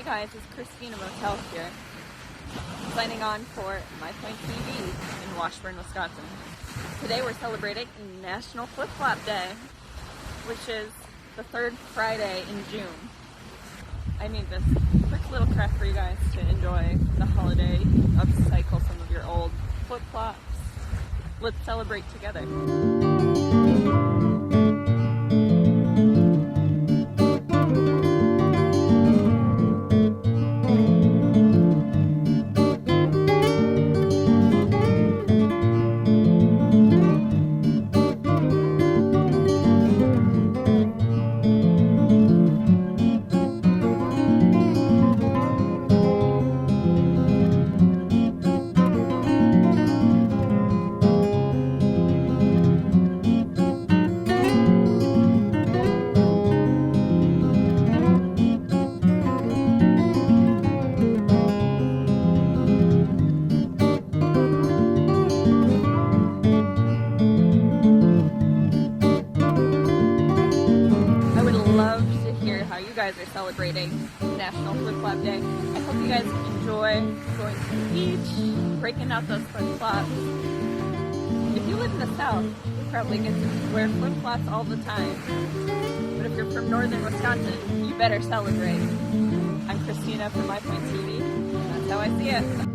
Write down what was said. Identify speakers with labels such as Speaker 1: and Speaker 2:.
Speaker 1: Hey guys, it's Christina Motel here, signing on for My Point TV in Washburn, Wisconsin. Today we're celebrating National Flip Flop Day, which is the third Friday in June. I made this quick little craft for you guys to enjoy the holiday, upcycle some of your old flip flops. Let's celebrate together. How you guys are celebrating National Flip Flop Day. I hope you guys enjoy going to the beach, breaking out those flip flops. If you live in the South, you probably get to wear flip flops all the time. But if you're from northern Wisconsin, you better celebrate. I'm Christina from My Point TV. That's how I see it.